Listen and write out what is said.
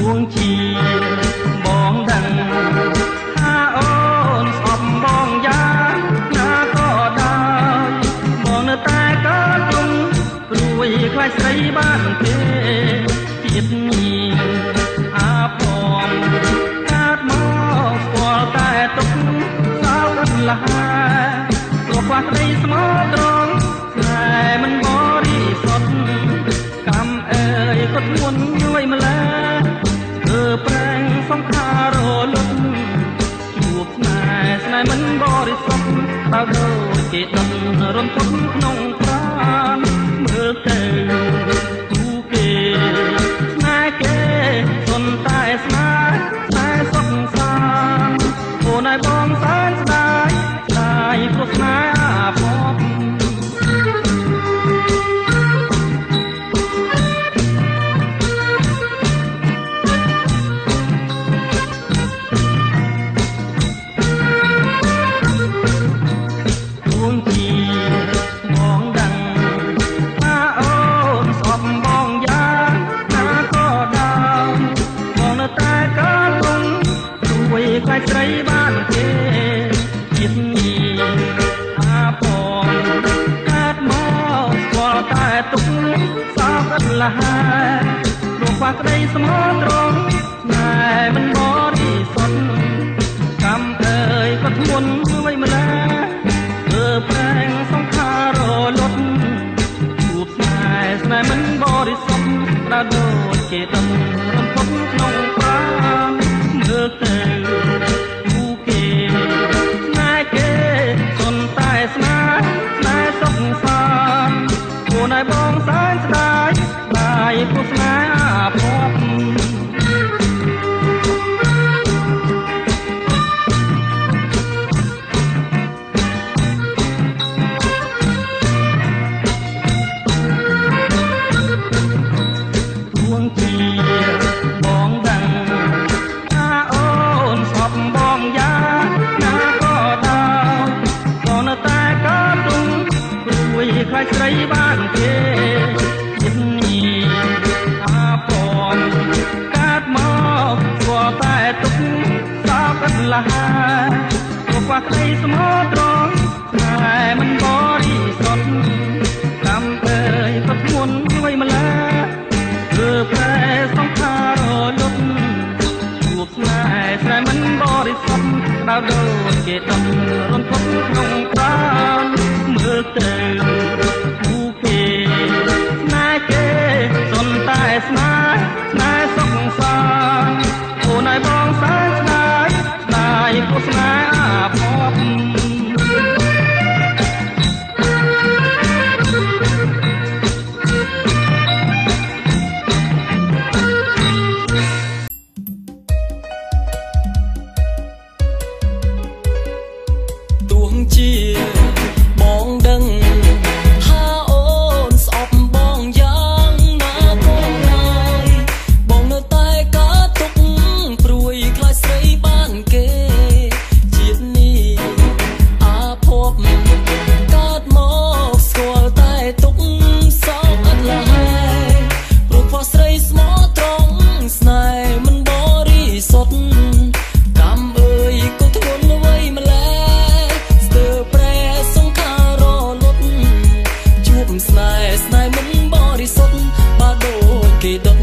ួងជាបងដឹងថាអូនស្អប់បងយ៉ាងណាក៏ដោយបងនៅតែកើតទុំព្រួយខ្លាចស្រីបានទេជាតិនេះអាផងកើតមកស្គាល់តែទុកសោកអត់លះព្រោះខ្វះក្តីស្មោះត្រង់តែមិនបរិសុទ្ធកម្មអើយក៏ធ្ងន់ជួយម្ល៉េះប្រែងសង្ខាររលត់ជួបស្នេហ៍ស្នេហ៍មិនបរិសុទ្ធបើដូចគេដុតរំពត់ក្នុងប្រាណមើលទៅទូគេស្នេហ៍គេសុនតែស្នេហ៍តែសុខសាន្តអូនឲ្យបងសែនស្ដាយស្ដាយព្រោះស្នេហ៍អាភ័ព្វស្រីបានទេជាតិនេះអាផងកើតមកស្គាល់តែទុកសោកអត់លះព្រោះខ្វះក្តីស្មោះត្រង់តែមិនបរិសុទ្ធកម្មអើយក៏ធ្ងន់មួយម្ល៉េះប្រែងសង្ខាររលត់ជួបស្នេហ៍ស្នេហ៍មិនបរិសុទ្ធដល់ដូចគេដុតរំពត់ក្នុងប្រាណមើលទៅស្នេហ៍ស្នេហ៍សុខសាន្តអូនឲ្យបងសែនស្ដាយស្ដាយព្រោះស្នេហ៍អាភ័ព្វួងជាបងដឹងថាអូនស្អប់បងយ៉ាងណាក៏ដោយក៏នៅតែកើតទុំព្រួយខ្លាចស្រីបានទេជាតិនេះអាផងកើតមកស្គាល់តែទុកសោកអត់លះព្រោះខ្វះក្តីស្មោះត្រង់តែមិនបរិសុទ្ធកម្មអើយក៏ធ្ងន់មួយម្ល៉េះប្រែសង្ខាររលត់ជួបស្នេហ៍ស្នេហ៍មិនបរិសុទ្ធដល់ដូចគេដុតរំពត់ក្នុងប្រាណមើលទៅទូគេស្នេហ៍គេសុនតែស្នេហ៍ស្នេហ៍សុខសាន្តអូនឲ្យបងសែនស្ដាយស្ដាយព្រោះស្នេហ៍អាភ័ព្វជាបងដឹងថាអូនស្អប់បងយ៉ាងណាក៏ដោយបងនៅតែកើតទុកព្រួយខ្លាចស្រីបានគេជាតិនេះអាភ័ព្វកើតមកស្គាល់តែទុកសោកអត់លះព្រោះខ្វះស្រីស្មោះត្រង់ស្នេហ៍មិនបរិសុទ្ធកម្មអើយក៏ធ្ងន់អ្វីម្ល៉េះស្នេហ៍ស្នេហ៍មិនបរិសុទ្ធបើដូចគេដុត